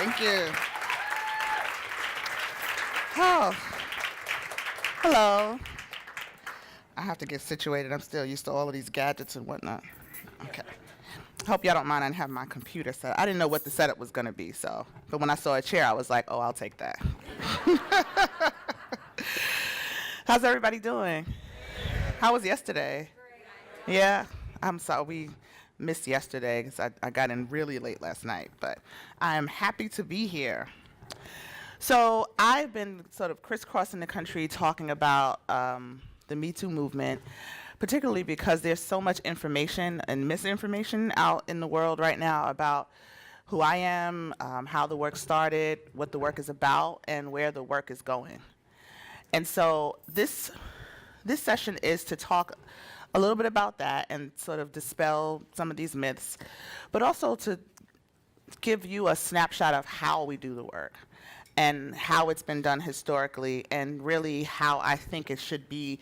Thank you. Oh, hello. I have to get situated. I'm still used to all of these gadgets and whatnot. Okay. Hope y'all don't mind. I didn't have my computer set. I didn't know what the setup was going to be, so. But when I saw a chair, I was like, oh, I'll take that. How's everybody doing? How was yesterday? Yeah, I'm sorry we missed yesterday because I got in really late last night, but I'm happy to be here. So I've been sort of crisscrossing the country talking about the Me Too movement, particularly because there's so much information and misinformation out in the world right now about who I am, how the work started, what the work is about, and where the work is going. And so this session is to talk a little bit about that and sort of dispel some of these myths, but also to give you a snapshot of how we do the work and how it's been done historically, and really how I think it should be,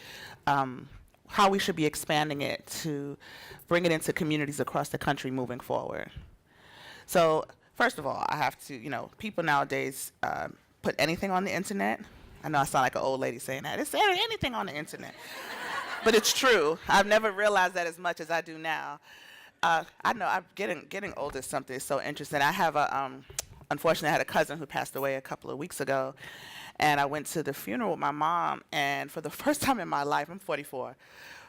how we should be expanding it to bring it into communities across the country moving forward. So first of all, I have to, people nowadays put anything on the internet. I know I sound like an old lady saying that. It's anything on the internet. But it's true. I've never realized that as much as I do now. I know I'm getting older is something that's so interesting. I have unfortunately, I had a cousin who passed away a couple of weeks ago, and I went to the funeral with my mom, and for the first time in my life, I'm 44,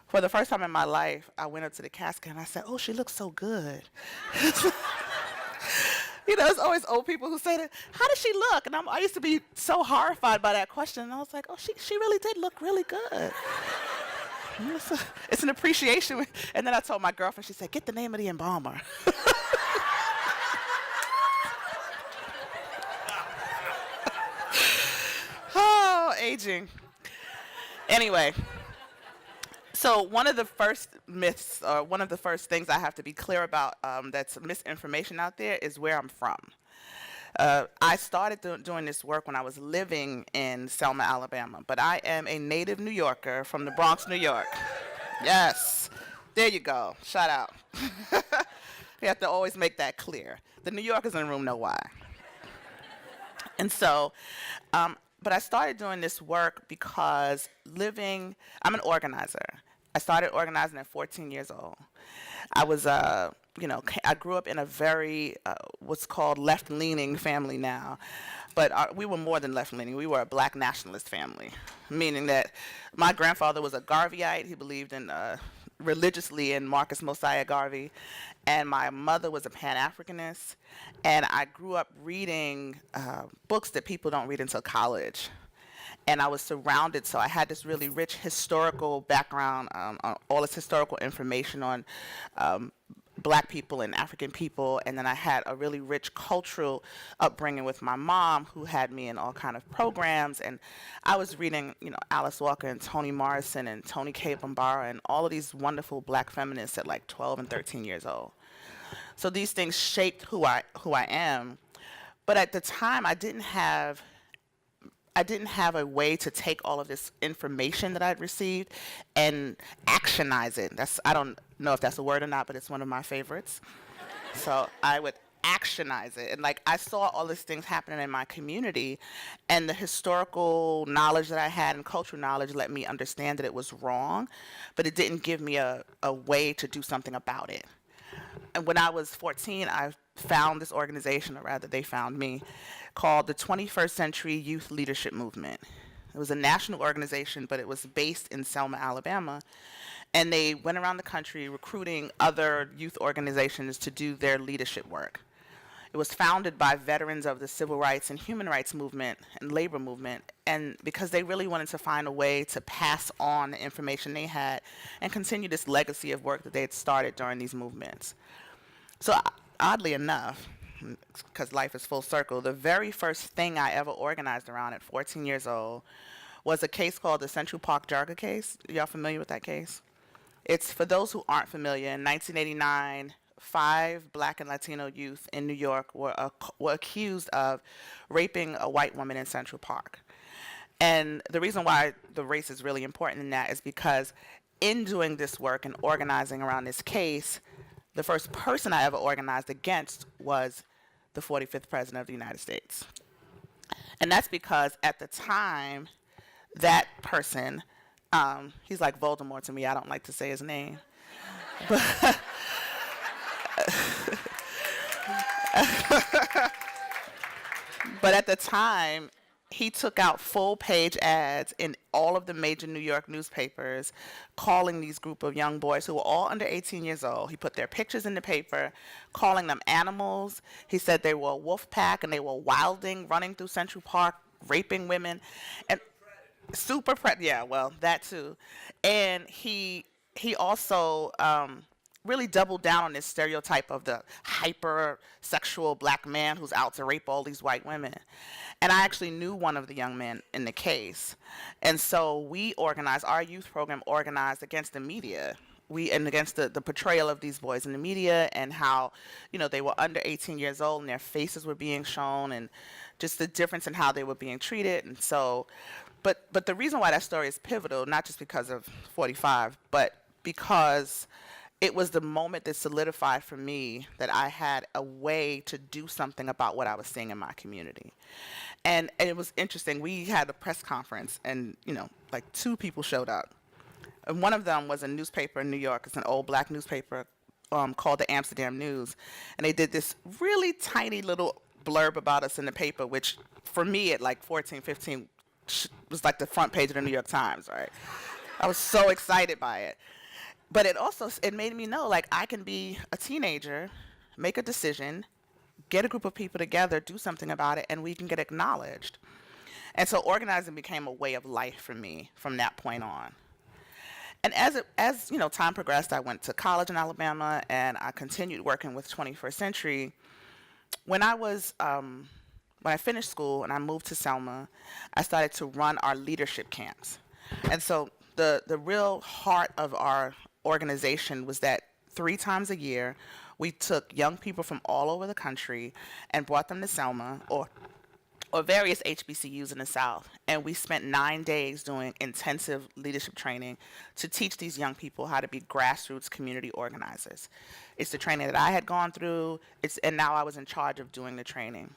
for the first time in my life, I went up to the casket and I said, oh, she looks so good. There's always old people who say that, how does she look? And I used to be so horrified by that question, and I was like, oh, she really did look really good. It's an appreciation. And then I told my girlfriend, she said, get the name of the embalmer. Oh, aging. Anyway, so one of the first myths, or one of the first things I have to be clear about that's misinformation out there is where I'm from. I started doing this work when I was living in Selma, Alabama, but I am a native New Yorker from the Bronx, New York. Yes, there you go, shout out. We have to always make that clear. The New Yorkers in the room know why. And so, but I started doing this work because I'm an organizer. I started organizing at 14 years old. I was, I grew up in a very, what's called left-leaning family now. But we were more than left-leaning. We were a black nationalist family, meaning that my grandfather was a Garveyite. He believed in religiously in Marcus Mosiah Garvey. And my mother was a Pan-Africanist. And I grew up reading books that people don't read until college. And I was surrounded, so I had this really rich historical background, on all this historical information on black people and African people, and then I had a really rich cultural upbringing with my mom, who had me in all kind of programs, and I was reading, Alice Walker and Toni Morrison and Toni Cade Bambara and all of these wonderful black feminists at like 12 and 13 years old. So these things shaped who I am, but at the time I didn't have a way to take all of this information that I'd received and actionize it. I don't know if that's a word or not, but it's one of my favorites. So I would actionize it. And I saw all these things happening in my community, and the historical knowledge that I had and cultural knowledge let me understand that it was wrong, but it didn't give me a way to do something about it. And when I was 14, I found this organization, or rather they found me, called the 21st Century Youth Leadership Movement. It was a national organization, but it was based in Selma, Alabama. And they went around the country recruiting other youth organizations to do their leadership work. It was founded by veterans of the civil rights and human rights movement and labor movement, and because they really wanted to find a way to pass on the information they had and continue this legacy of work that they had started during these movements. So oddly enough, because life is full circle, the very first thing I ever organized around at 14 years old was a case called the Central Park Jarga case. Y'all familiar with that case? It's, for those who aren't familiar, in 1989, 5 black and Latino youth in New York were accused of raping a white woman in Central Park. And the reason why the race is really important in that is because in doing this work and organizing around this case, the first person I ever organized against was the 45th president of the United States. And that's because at the time, that person, he's like Voldemort to me. I don't like to say his name. But But at the time, he took out full page ads in all of the major New York newspapers calling these group of young boys who were all under 18 years old. He put their pictures in the paper, calling them animals. He said they were a wolf pack and they were wilding, running through Central Park, raping women. And yeah, well, that too. And he also really doubled down on this stereotype of the hyper sexual black man who's out to rape all these white women. And I actually knew one of the young men in the case. And so our youth program organized against the media. And against the portrayal of these boys in the media, and how, they were under 18 years old and their faces were being shown, and just the difference in how they were being treated. And so, but the reason why that story is pivotal, not just because of 45, but because it was the moment that solidified for me that I had a way to do something about what I was seeing in my community. And it was interesting. We had a press conference, and like 2 people showed up. And one of them was a newspaper in New York. It's an old black newspaper called the Amsterdam News. And they did this really tiny little blurb about us in the paper, which for me at like 14, 15 was like the front page of the New York Times, right? I was so excited by it. But it made me know, like, I can be a teenager, make a decision, get a group of people together, do something about it, and we can get acknowledged. And so organizing became a way of life for me from that point on. And as time progressed, I went to college in Alabama, and I continued working with 21st Century. When I finished school and I moved to Selma, I started to run our leadership camps. And so the real heart of our organization was that 3 times a year, we took young people from all over the country and brought them to Selma or various HBCUs in the South. And we spent 9 days doing intensive leadership training to teach these young people how to be grassroots community organizers. It's the training that I had gone through, and now I was in charge of doing the training.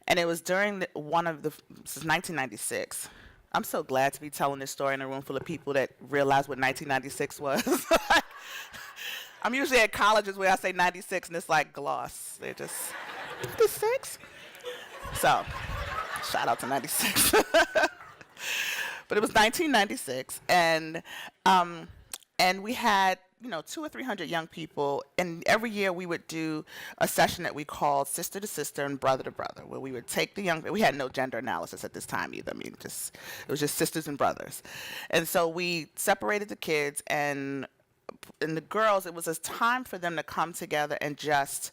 And it was during this is 1996. I'm so glad to be telling this story in a room full of people that realize what 1996 was. I'm usually at colleges where I say 96 and it's like gloss. They're just, 96? So, shout out to 96. But it was 1996, and we had 200 or 300 young people, and every year we would do a session that we called Sister to Sister and Brother to Brother, where we would take we had no gender analysis at this time either. I mean, it was just sisters and brothers, and so we separated the kids and the girls. It was a time for them to come together and just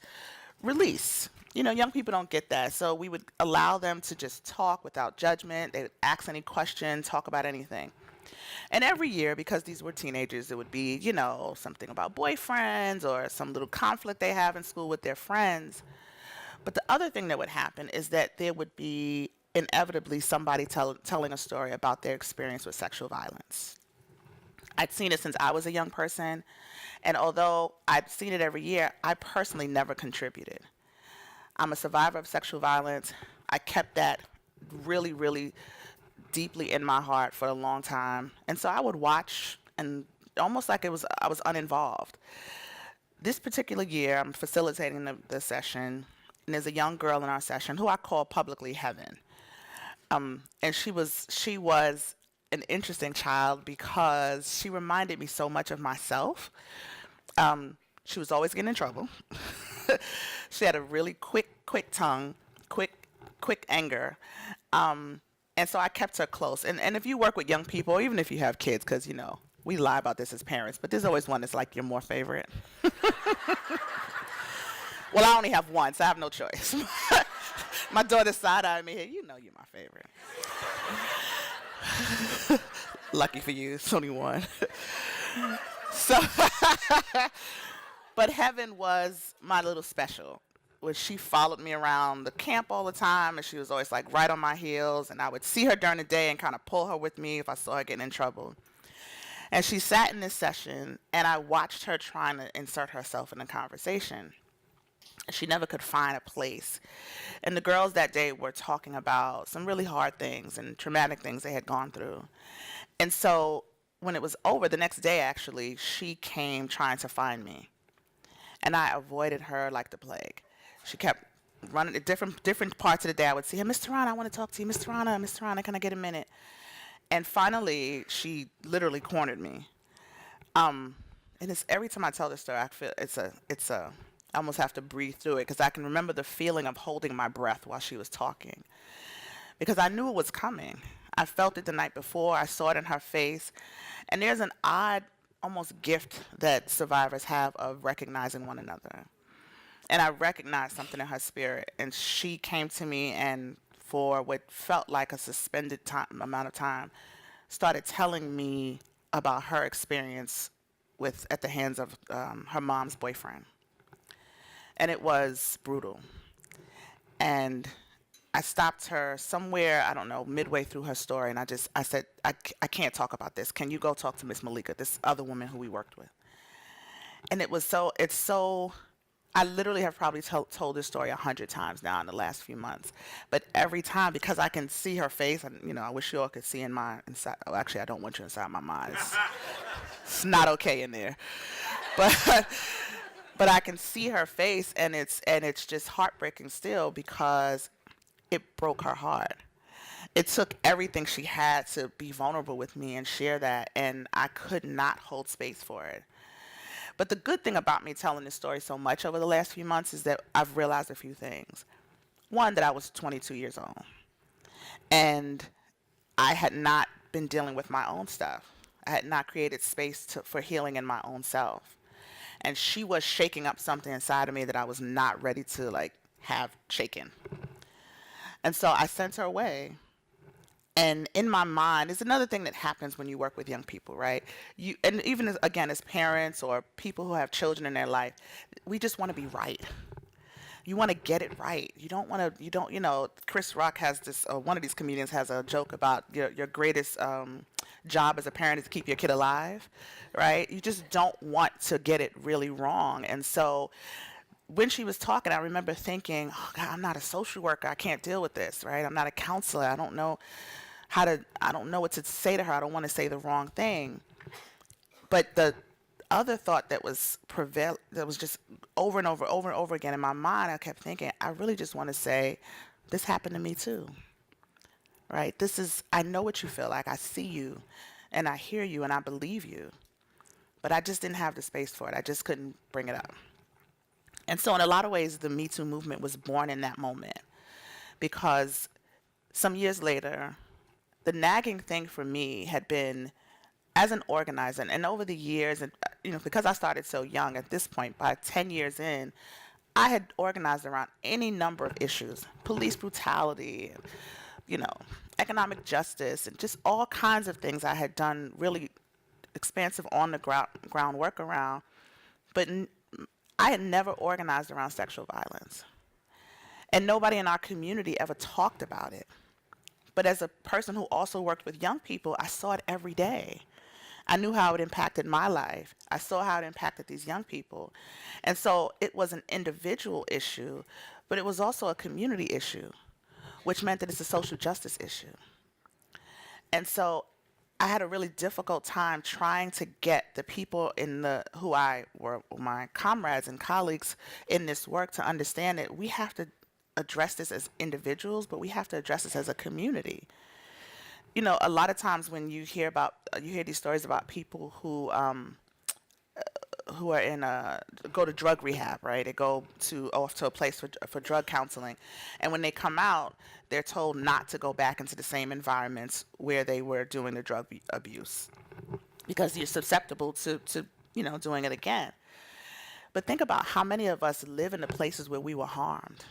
release. Young people don't get that. So we would allow them to just talk without judgment. They would ask any question, talk about anything. And every year, because these were teenagers, it would be, something about boyfriends or some little conflict they have in school with their friends. But the other thing that would happen is that there would be inevitably somebody telling a story about their experience with sexual violence. I'd seen it since I was a young person. And although I've seen it every year, I personally never contributed. I'm a survivor of sexual violence. I kept that really, really deeply in my heart for a long time. And so I would watch, and almost like I was uninvolved. This particular year, I'm facilitating the session, and there's a young girl in our session who I call publicly Heaven. And she was an interesting child because she reminded me so much of myself. She was always getting in trouble. She had a really quick tongue, quick anger. And so I kept her close. And if you work with young people, or even if you have kids, because, we lie about this as parents, but there's always one that's like your more favorite. Well, I only have one, so I have no choice. My daughter side-eyed me here. You're my favorite. Lucky for you, it's only one. So, but Heaven was my little special, where she followed me around the camp all the time, and she was always like right on my heels, and I would see her during the day and kind of pull her with me if I saw her getting in trouble. And she sat in this session, and I watched her trying to insert herself in the conversation. She never could find a place. And the girls that day were talking about some really hard things and traumatic things they had gone through. And so when it was over, the next day actually, she came trying to find me. And I avoided her like the plague. She kept running at different parts of the day. I would see her, Miss Tarana, I want to talk to you. Miss Tarana, can I get a minute? And finally, she literally cornered me. Um, and it's every time I tell this story, I feel I almost have to breathe through it because I can remember the feeling of holding my breath while she was talking because I knew it was coming. I felt it the night before. I saw it in her face. And there's an odd, almost gift that survivors have of recognizing one another. And I recognized something in her spirit. And she came to me and for what felt like a suspended amount of time, started telling me about her experience with at the hands of her mom's boyfriend. And it was brutal. And I stopped her somewhere, I don't know, midway through her story, and I said, I can't talk about this. Can you go talk to Miss Malika, this other woman who we worked with? And I literally have probably told this story 100 times now in the last few months. But every time, because I can see her face, and I wish you all could see in my inside. Oh, actually, I don't want you inside my mind. It's not okay in there. But but I can see her face, and it's just heartbreaking still because it broke her heart. It took everything she had to be vulnerable with me and share that, and I could not hold space for it. But the good thing about me telling this story so much over the last few months is that I've realized a few things. One, that I was 22 years old, and I had not been dealing with my own stuff. I had not created space for healing in my own self. And she was shaking up something inside of me that I was not ready to have shaken. And so I sent her away. And in my mind, it's another thing that happens when you work with young people, right? And even again, as parents or people who have children in their life, we just want to be right. You want to get it right. You don't want to. Chris Rock has this. One of these comedians has a joke about your greatest job as a parent is to keep your kid alive, right? You just don't want to get it really wrong. And so when she was talking, I remember thinking, oh God, I'm not a social worker. I can't deal with this, right? I'm not a counselor. I don't know what to say to her. I don't want to say the wrong thing. But the other thought that was just over and over again in my mind, I kept thinking, I really just want to say, this happened to me too, right? I know what you feel like. I see you and I hear you and I believe you, but I just didn't have the space for it. I just couldn't bring it up. And so in a lot of ways, the Me Too movement was born in that moment because some years later, the nagging thing for me had been as an organizer, and over the years, and because I started so young at this point, by 10 years in, I had organized around any number of issues, police brutality, you know, economic justice, and just all kinds of things I had done really expansive on the groundwork around, but I had never organized around sexual violence. And nobody in our community ever talked about it. But as a person who also worked with young people, I saw it every day. I knew how it impacted my life. I saw how it impacted these young people. And so it was an individual issue, but it was also a community issue, which meant that it's a social justice issue. And so I had a really difficult time trying to get the people who I were my comrades and colleagues in this work to understand that we have to address this as individuals, but we have to address this as a community. A lot of times when you hear these stories about people who are go to drug rehab, right? They go off to a place for drug counseling, and when they come out, they're told not to go back into the same environments where they were doing the drug abuse because you're susceptible to doing it again. But think about how many of us live in the places where we were harmed.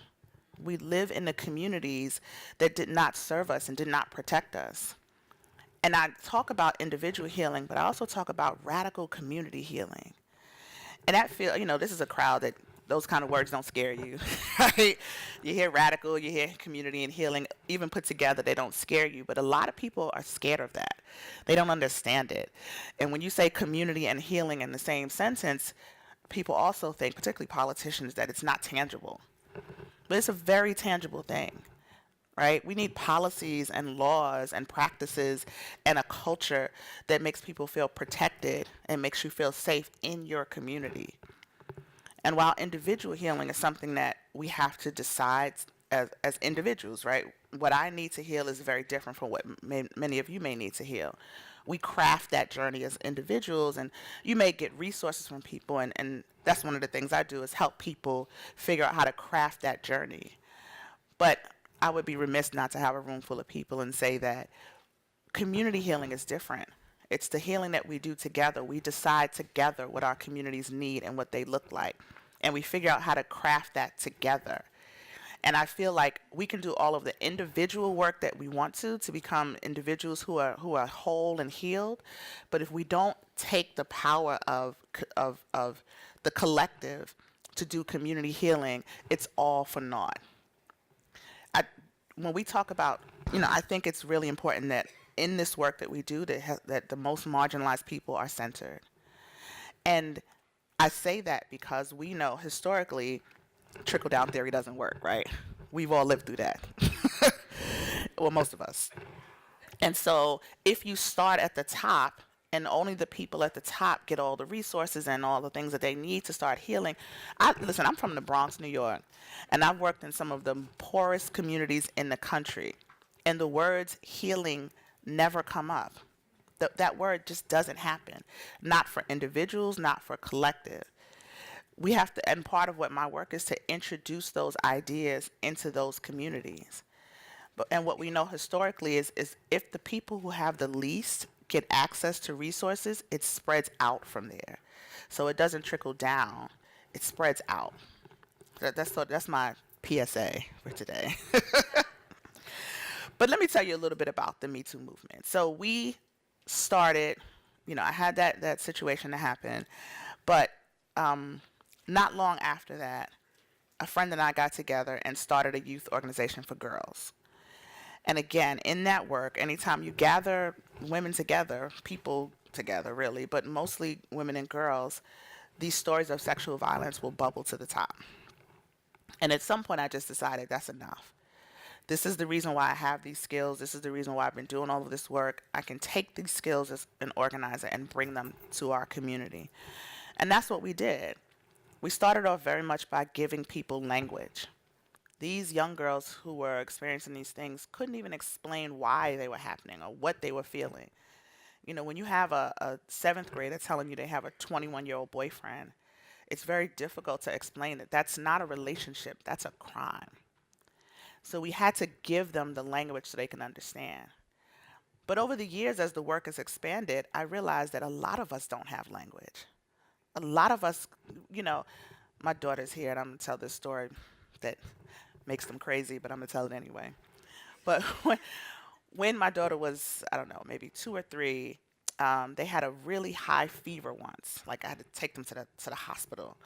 We live in the communities that did not serve us and did not protect us. And I talk about individual healing, but I also talk about radical community healing. And this is a crowd that those kind of words don't scare you, right? You hear radical, you hear community and healing, even put together, they don't scare you. But a lot of people are scared of that. They don't understand it. And when you say community and healing in the same sentence, people also think, particularly politicians, that it's not tangible. But it's a very tangible thing, right? We need policies and laws and practices and a culture that makes people feel protected and makes you feel safe in your community. And while individual healing is something that we have to decide as individuals, right? What I need to heal is very different from what many of you may need to heal. We craft that journey as individuals, and you may get resources from people, and that's one of the things I do is help people figure out how to craft that journey. But I would be remiss not to have a room full of people and say that community healing is different. It's the healing that we do together. We decide together what our communities need and what they look like. And we figure out how to craft that together. And I feel like we can do all of the individual work that we want to become individuals who are whole and healed. But if we don't take the power of the collective to do community healing, it's all for naught. I, when we talk about, I think it's really important that in this work that we do, that the most marginalized people are centered. And I say that because we know historically trickle down theory doesn't work, right? We've all lived through that. Well, most of us. And so if you start at the top and only the people at the top get all the resources and all the things that they need to start healing. Listen, I'm from the Bronx, New York, and I've worked in some of the poorest communities in the country. And the words healing never come up. That word just doesn't happen. Not for individuals, not for collective. We have to, and part of what my work is to introduce those ideas into those communities. And what we know historically is if the people who have the least get access to resources, it spreads out from there. So it doesn't trickle down, it spreads out. That's my PSA for today. But let me tell you a little bit about the Me Too movement. So we started, I had that situation that happened, but not long after that, a friend and I got together and started a youth organization for girls. And again, in that work, anytime you gather women together, people together really, but mostly women and girls, these stories of sexual violence will bubble to the top. And at some point, I just decided that's enough. This is the reason why I have these skills. This is the reason why I've been doing all of this work. I can take these skills as an organizer and bring them to our community. And that's what we did. We started off very much by giving people language. These young girls who were experiencing these things couldn't even explain why they were happening or what they were feeling. When you have a seventh grader telling you they have a 21-year-old boyfriend, it's very difficult to explain that that's not a relationship, that's a crime. So we had to give them the language so they can understand. But over the years, as the work has expanded, I realized that a lot of us don't have language. A lot of us, my daughter's here, and I'm going to tell this story that makes them crazy, but I'm going to tell it anyway. But when my daughter was, I don't know, maybe 2 or 3, they had a really high fever once. Like I had to take them to the hospital.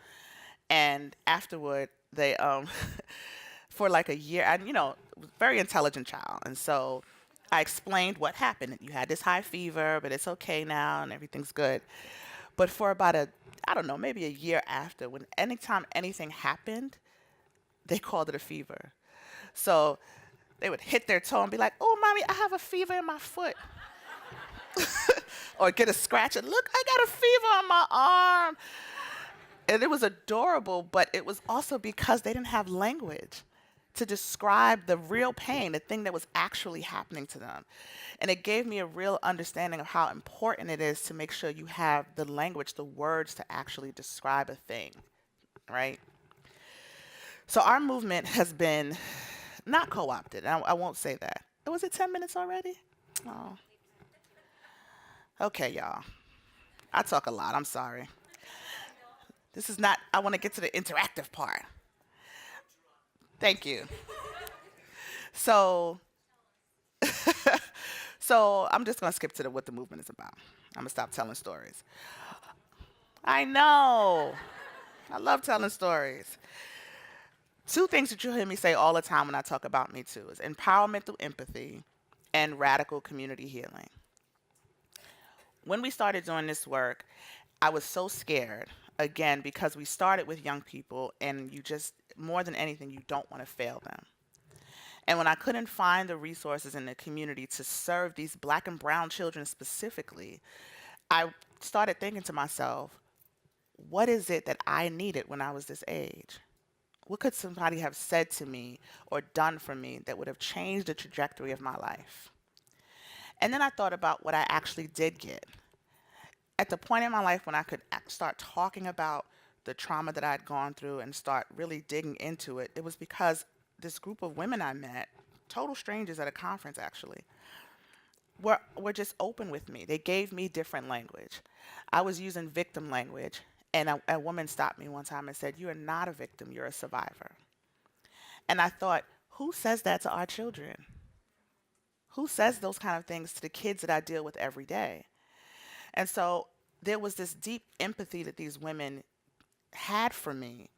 And afterward, they, for like a year, and very intelligent child. And so I explained what happened. You had this high fever, but it's okay now and everything's good. But for about I don't know, maybe a year after, when anytime anything happened, they called it a fever. So they would hit their toe and be like, "Oh, mommy, I have a fever in my foot." Or get a scratch and look, I got a fever on my arm. And it was adorable, but it was also because they didn't have language to describe the real pain, the thing that was actually happening to them. And it gave me a real understanding of how important it is to make sure you have the language, the words to actually describe a thing, right? So our movement has been not co-opted. I won't say that. Was it 10 minutes already? Oh. Okay, y'all. I talk a lot. I'm sorry. This is not, I want to get to the interactive part. Thank you. So, so I'm just going to skip to what the movement is about. I'm going to stop telling stories. I know. I love telling stories. 2 things that you'll hear me say all the time when I talk about Me Too is empowerment through empathy and radical community healing. When we started doing this work, I was so scared Again, because we started with young people, and you just, more than anything, you don't want to fail them. And when I couldn't find the resources in the community to serve these black and brown children specifically, I started thinking to myself, what is it that I needed when I was this age? What could somebody have said to me or done for me that would have changed the trajectory of my life? And then I thought about what I actually did get. At the point in my life when I could start talking about the trauma that I'd gone through and start really digging into it, it was because this group of women I met, total strangers at a conference actually, were just open with me. They gave me different language. I was using victim language, and a woman stopped me one time and said, "You are not a victim, you're a survivor." And I thought, who says that to our children? Who says those kind of things to the kids that I deal with every day? And so there was this deep empathy that these women had for me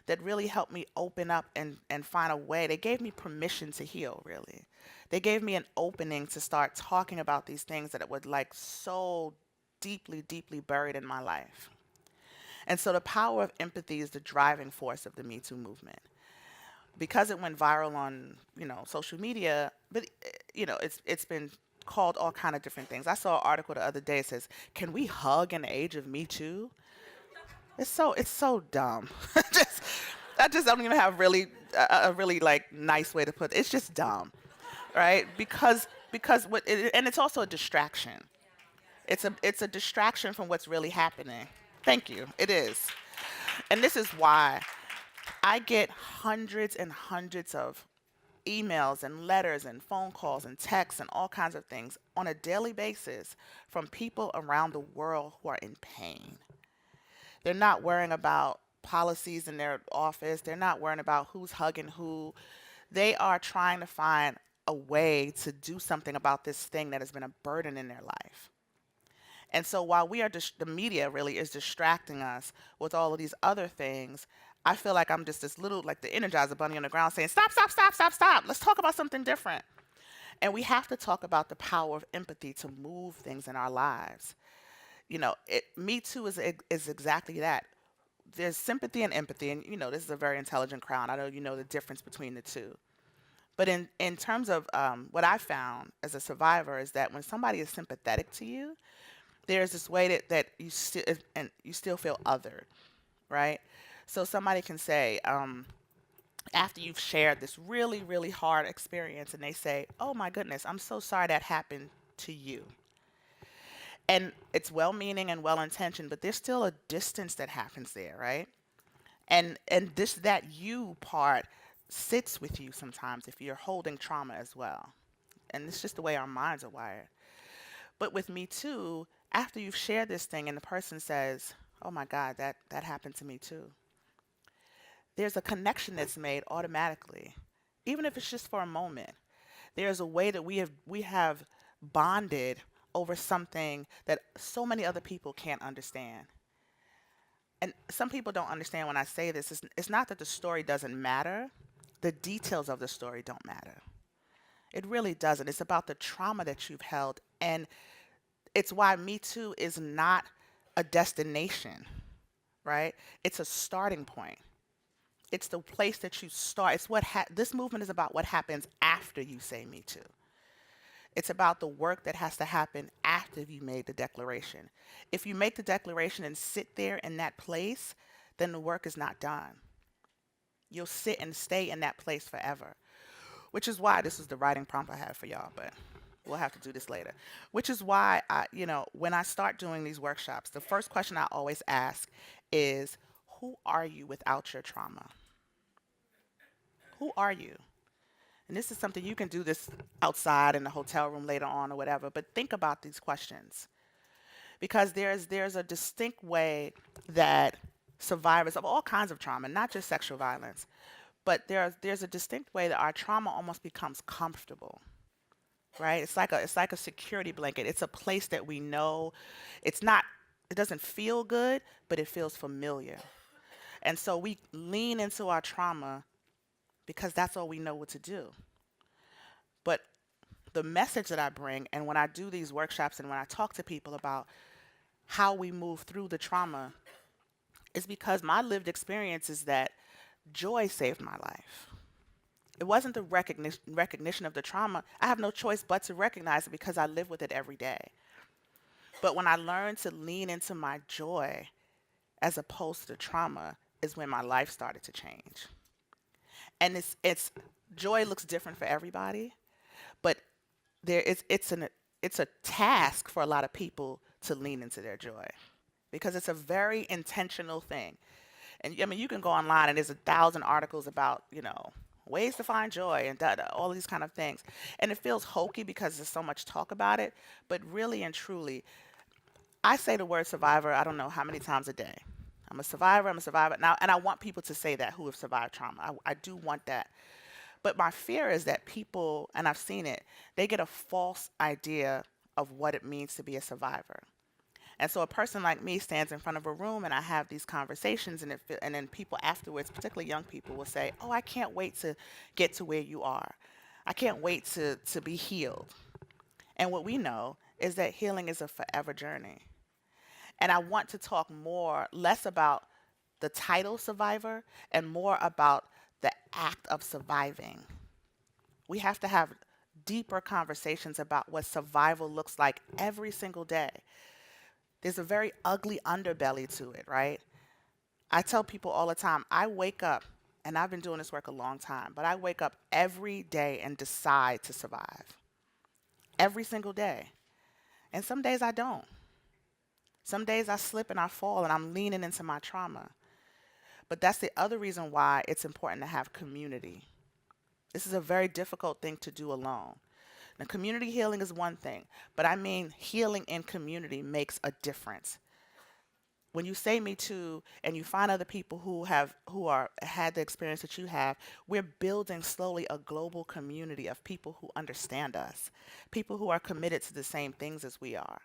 that really helped me open up and find a way. They gave me permission to heal, really. They gave me an opening to start talking about these things that were like so deeply, deeply buried in my life. And so the power of empathy is the driving force of the Me Too movement. Because it went viral on, social media, but it's been called all kind of different things. I saw an article the other day that says, "Can we hug in the age of Me Too?" It's so dumb. just I just don't even have really a really like nice way to put it. It's just dumb, right? Because and it's also a distraction. It's a distraction from what's really happening. Thank you. It is. And this is why I get hundreds and hundreds of emails and letters and phone calls and texts and all kinds of things on a daily basis from people around the world who are in pain. They're not worrying about policies in their office. They're not worrying about who's hugging who. They are trying to find a way to do something about this thing that has been a burden in their life. And so while the media really is distracting us with all of these other things, I feel like I'm just this little, like the Energizer Bunny on the ground saying, "Stop, stop, stop, stop, stop. Let's talk about something different." And we have to talk about the power of empathy to move things in our lives. Me Too is exactly that. There's sympathy and empathy, and this is a very intelligent crowd. I know you know the difference between the two. But in terms of what I found as a survivor is that when somebody is sympathetic to you, there's this way that you still and you still feel othered, right? So somebody can say, after you've shared this really, really hard experience, and they say, "Oh my goodness, I'm so sorry that happened to you." And it's well meaning and well intentioned, but there's still a distance that happens there, right? And this that you part sits with you sometimes if you're holding trauma as well. And it's just the way our minds are wired. But with Me Too, after you've shared this thing and the person says, "Oh my God, that happened to me too," there's a connection that's made automatically, even if it's just for a moment. There's a way that we have bonded over something that so many other people can't understand. And some people don't understand when I say this. It's not that the story doesn't matter. The details of the story don't matter. It really doesn't. It's about the trauma that you've held. And it's why Me Too is not a destination, right? It's a starting point. It's the place that you start. This movement is about what happens after you say Me Too. It's about the work that has to happen after you made the declaration. If you make the declaration and sit there in that place, then the work is not done. You'll sit and stay in that place forever, which is why this is the writing prompt I have for y'all, but we'll have to do this later. Which is why when I start doing these workshops, the first question I always ask is, who are you without your trauma? Who are you? And this is something you can do this outside in the hotel room later on or whatever, but think about these questions because there's a distinct way that survivors of all kinds of trauma, not just sexual violence, but there's a distinct way that our trauma almost becomes comfortable, right? It's like a security blanket. It's a place that we know. It doesn't feel good, but it feels familiar. And so we lean into our trauma because that's all we know what to do. But the message that I bring, and when I do these workshops and when I talk to people about how we move through the trauma, is because my lived experience is that joy saved my life. It wasn't the recognition of the trauma. I have no choice but to recognize it because I live with it every day. But when I learned to lean into my joy as opposed to trauma is when my life started to change. And it's joy looks different for everybody, but there is it's a task for a lot of people to lean into their joy because it's a very intentional thing. And I mean, you can go online and there's 1,000 articles about, ways to find joy and all these kind of things. And it feels hokey because there's so much talk about it. But really and truly, I say the word survivor, I don't know how many times a day. I'm a survivor, I'm a survivor. Now, and I want people to say that who have survived trauma. I do want that. But my fear is that people, and I've seen it, they get a false idea of what it means to be a survivor. And so a person like me stands in front of a room and I have these conversations and then people afterwards, particularly young people, will say, oh, I can't wait to get to where you are. I can't wait to be healed. And what we know is that healing is a forever journey. And I want to talk less about the title survivor and more about the act of surviving. We have to have deeper conversations about what survival looks like every single day. There's a very ugly underbelly to it, right? I tell people all the time, I wake up, and I've been doing this work a long time, but I wake up every day and decide to survive. Every single day. And some days I don't. Some days I slip and I fall and I'm leaning into my trauma. But that's the other reason why it's important to have community. This is a very difficult thing to do alone. Now, community healing is one thing, but I mean healing in community makes a difference. When you say Me Too and you find other people who had the experience that you have, we're building slowly a global community of people who understand us, people who are committed to the same things as we are.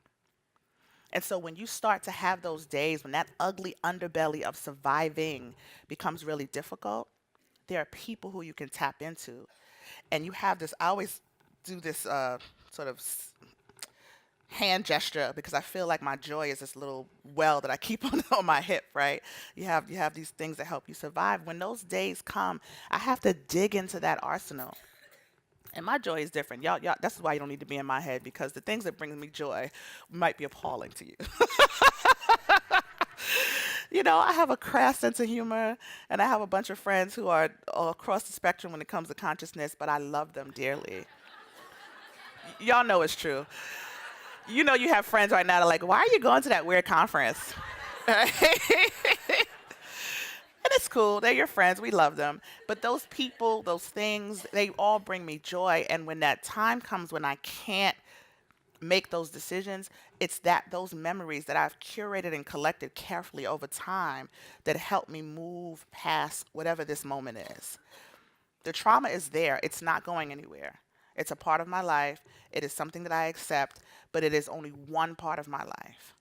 And so when you start to have those days when that ugly underbelly of surviving becomes really difficult, there are people who you can tap into. And you have this, I always do this sort of hand gesture because I feel like my joy is this little well that I keep on my hip, right? You have these things that help you survive. When those days come, I have to dig into that arsenal. And my joy is different. Y'all, that's why you don't need to be in my head because the things that bring me joy might be appalling to you. I have a crass sense of humor, and I have a bunch of friends who are all across the spectrum when it comes to consciousness, but I love them dearly. Y'all know it's true. You have friends right now that are like, why are you going to that weird conference? And it's cool. They're your friends. We love them. But those people, those things, they all bring me joy. And when that time comes when I can't make those decisions, it's those memories that I've curated and collected carefully over time that help me move past whatever this moment is. The trauma is there. It's not going anywhere. It's a part of my life. It is something that I accept, but it is only one part of my life.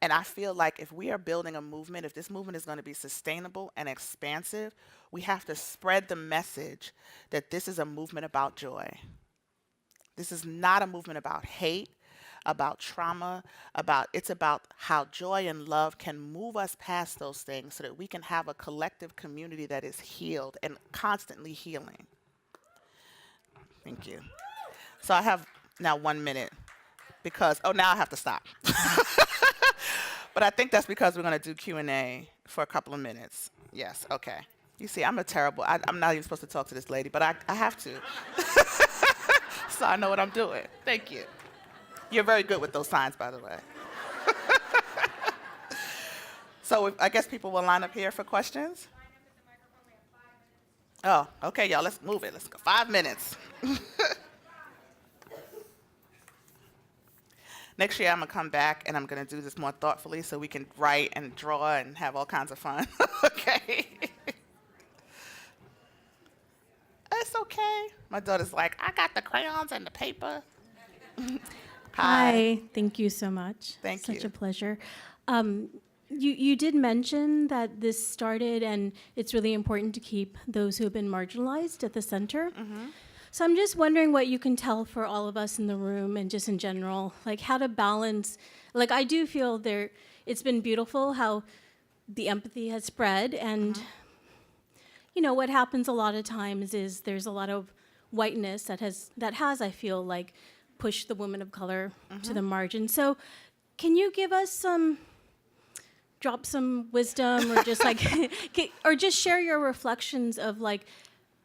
And I feel like if we are building a movement, if this movement is going to be sustainable and expansive, we have to spread the message that this is a movement about joy. This is not a movement about hate, about trauma, it's about how joy and love can move us past those things so that we can have a collective community that is healed and constantly healing. Thank you. So I have now 1 minute because, now I have to stop. But I think that's because we're going to do Q&A for a couple of minutes. Yes, okay. You see, I'm I'm not even supposed to talk to this lady, but I have to. So I know what I'm doing. Thank you. You're very good with those signs, by the way. So I guess people will line up here for questions. Oh, okay, y'all, let's move it. Let's go. 5 minutes. Next year, I'm going to come back, and I'm going to do this more thoughtfully so we can write and draw and have all kinds of fun. Okay? It's okay. My daughter's like, I got the crayons and the paper. Hi. Thank you so much. Thank you. Such a pleasure. You did mention that this started, and it's really important to keep those who have been marginalized at the center. Mm-hmm. So I'm just wondering what you can tell for all of us in the room and just in general, like how to balance, like I do feel it's been beautiful how the empathy has spread, and you know what happens a lot of times is there's a lot of whiteness that has I feel like pushed the women of color to the margin. So can you give us drop some wisdom, or just like or just share your reflections of like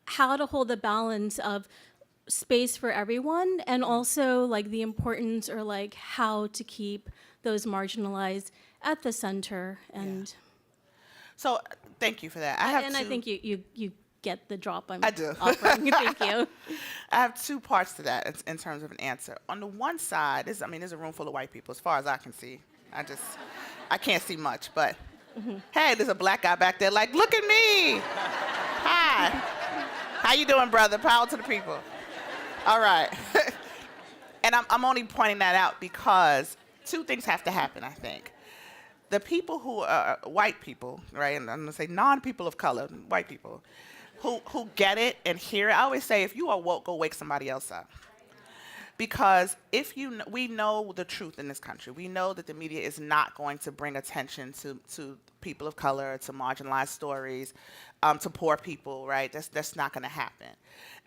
how to hold the balance of space for everyone, and also like the importance, or like how to keep those marginalized at the center? And So thank you for that. I have and two, I think you get the drop I'm I do. offering. Thank you. I have two parts to that in terms of an answer. On the one side, there's a room full of white people as far as I can see. I can't see much, but hey, there's a black guy back there like, look at me. Hi. How you doing, brother? Power to the people. All right. And I'm only pointing that out because two things have to happen, I think. The people who are white people, right, and I'm going to say non-people of color, white people, who get it and hear it. I always say, if you are woke, go wake somebody else up. Because we know the truth in this country. We know that the media is not going to bring attention to people of color, to marginalized stories, to poor people, right? That's not going to happen.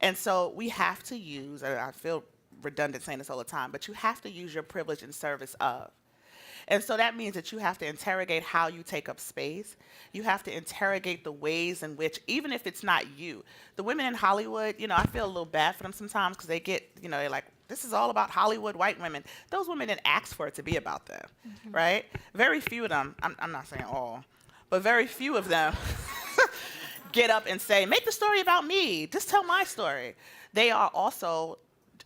And so we have to use, and I feel redundant saying this all the time, but you have to use your privilege in service of. And so that means that you have to interrogate how you take up space. You have to interrogate the ways in which, even if it's not you, the women in Hollywood, I feel a little bad for them sometimes because they get, they're like, this is all about Hollywood white women. Those women didn't ask for it to be about them, right? Very few of them, I'm not saying all, but very few of them get up and say, make the story about me, just tell my story. They are also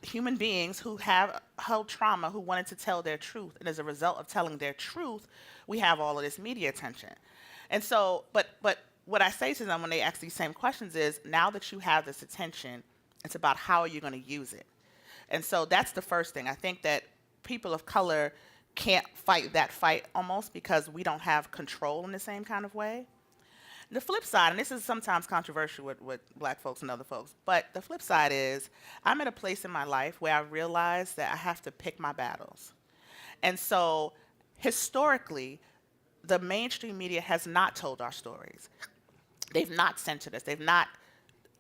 human beings who have held trauma, who wanted to tell their truth. And as a result of telling their truth, we have all of this media attention. And so, but what I say to them when they ask these same questions is, now that you have this attention, it's about how are you going to use it? And so that's the first thing. I think that people of color can't fight that fight almost because we don't have control in the same kind of way. The flip side, and this is sometimes controversial with black folks and other folks, but the flip side is I'm at a place in my life where I realize that I have to pick my battles. And so historically, the mainstream media has not told our stories. They've not centered us. They've not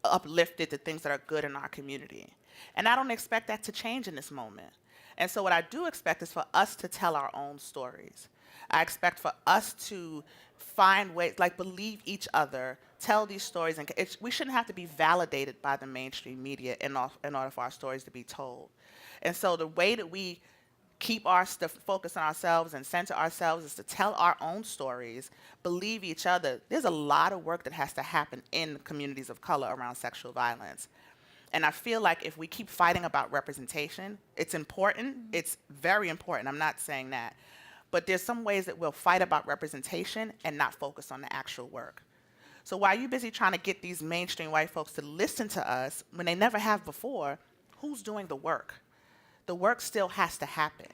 uplifted the things that are good in our community. And I don't expect that to change in this moment. And so what I do expect is for us to tell our own stories. I expect for us to find ways, like believe each other, tell these stories, and we shouldn't have to be validated by the mainstream media in order for our stories to be told. And so the way that we keep our focus on ourselves and center ourselves is to tell our own stories, believe each other. There's a lot of work that has to happen in communities of color around sexual violence. And I feel like if we keep fighting about representation, it's important, it's very important, I'm not saying that. But there's some ways that we'll fight about representation and not focus on the actual work. So while you're busy trying to get these mainstream white folks to listen to us when they never have before, who's doing the work? The work still has to happen.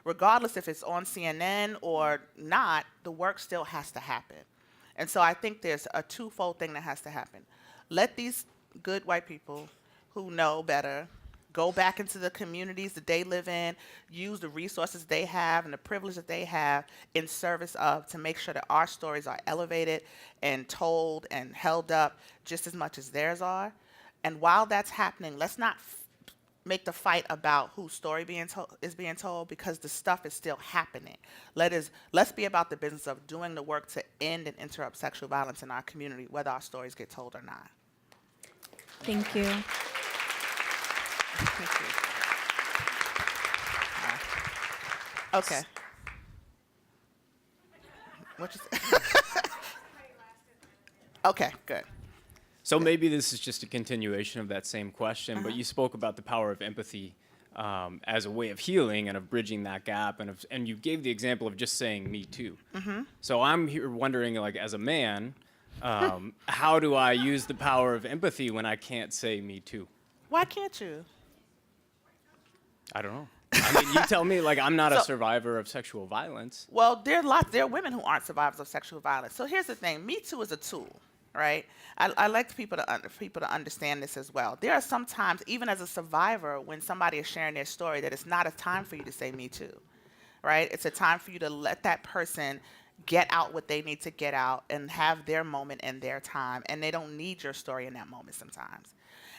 Regardless if it's on CNN or not, the work still has to happen. And so I think there's a twofold thing that has to happen. Let these good white people who know better go back into the communities that they live in, use the resources they have and the privilege that they have in service of, to make sure that our stories are elevated and told and held up just as much as theirs are. And while that's happening, let's not make the fight about whose story is being told, because the stuff is still happening. Let's be about the business of doing the work to end and interrupt sexual violence in our community, whether our stories get told or not. Thank you. Thank you. Okay. What you say? Okay, good. So maybe this is just a continuation of that same question, but you spoke about the power of empathy as a way of healing and of bridging that gap, and you gave the example of just saying "me too." So I'm here wondering, like, as a man, how do I use the power of empathy when I can't say "me too"? Why can't you? I don't know. I mean, you tell me. Like, I'm not a survivor of sexual violence. Well, there are women who aren't survivors of sexual violence. So here's the thing: Me Too is a tool, right? I like people to understand this as well. There are some times, even as a survivor, when somebody is sharing their story, that it's not a time for you to say "Me Too," right? It's a time for you to let that person get out what they need to get out and have their moment and their time, and they don't need your story in that moment sometimes.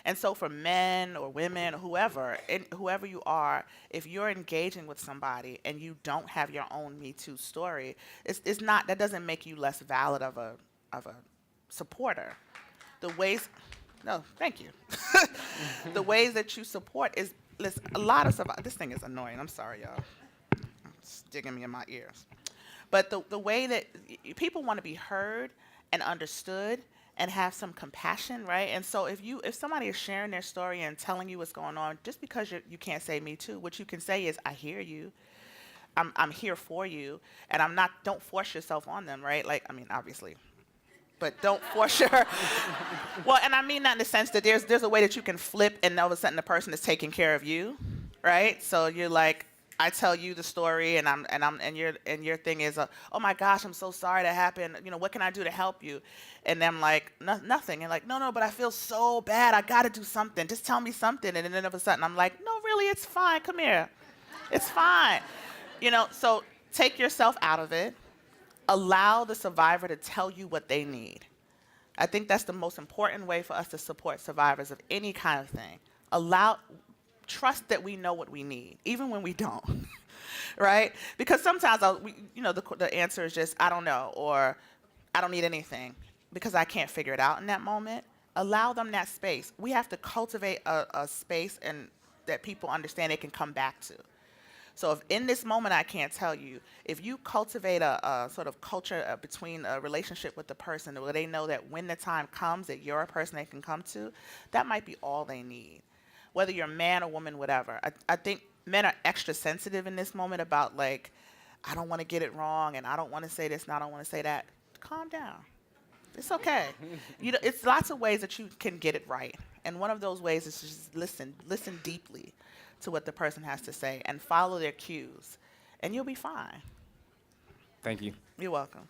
And so for men or women or whoever, and whoever you are, if you're engaging with somebody and you don't have your own Me Too story, it's not, that doesn't make you less valid of a supporter. The ways, no, thank you. The ways that you support is, listen, a lot of this thing is annoying. I'm sorry, y'all. It's digging me in my ears. But the way that people want to be heard and understood and have some compassion, right? And so if somebody is sharing their story and telling you what's going on, just because you can't say me too, what you can say is, I hear you. I'm here for you, and don't force yourself on them, right? Like, I mean, obviously, but don't force your, well, and I mean that in the sense that there's a way that you can flip, and all of a sudden the person is taking care of you, right? So you're like, I tell you the story, and your thing is, oh my gosh, I'm so sorry that happened. You know, what can I do to help you? And I'm like, nothing. And like, no, but I feel so bad. I got to do something. Just tell me something. And then all of a sudden, I'm like, no, really, it's fine. Come here, it's fine. You know, so take yourself out of it. Allow the survivor to tell you what they need. I think that's the most important way for us to support survivors of any kind of thing. Trust that we know what we need, even when we don't, right? Because sometimes, the answer is just, I don't know, or I don't need anything, because I can't figure it out in that moment. Allow them that space. We have to cultivate a space and that people understand they can come back to. So if in this moment I can't tell you, if you cultivate a sort of culture between a relationship with the person where they know that when the time comes that you're a person they can come to, that might be all they need. Whether you're a man or woman, whatever. I think men are extra sensitive in this moment about, like, I don't want to get it wrong, and I don't want to say this, and I don't want to say that. Calm down. It's okay. It's lots of ways that you can get it right. And one of those ways is just listen deeply to what the person has to say and follow their cues, and you'll be fine. Thank you. You're welcome.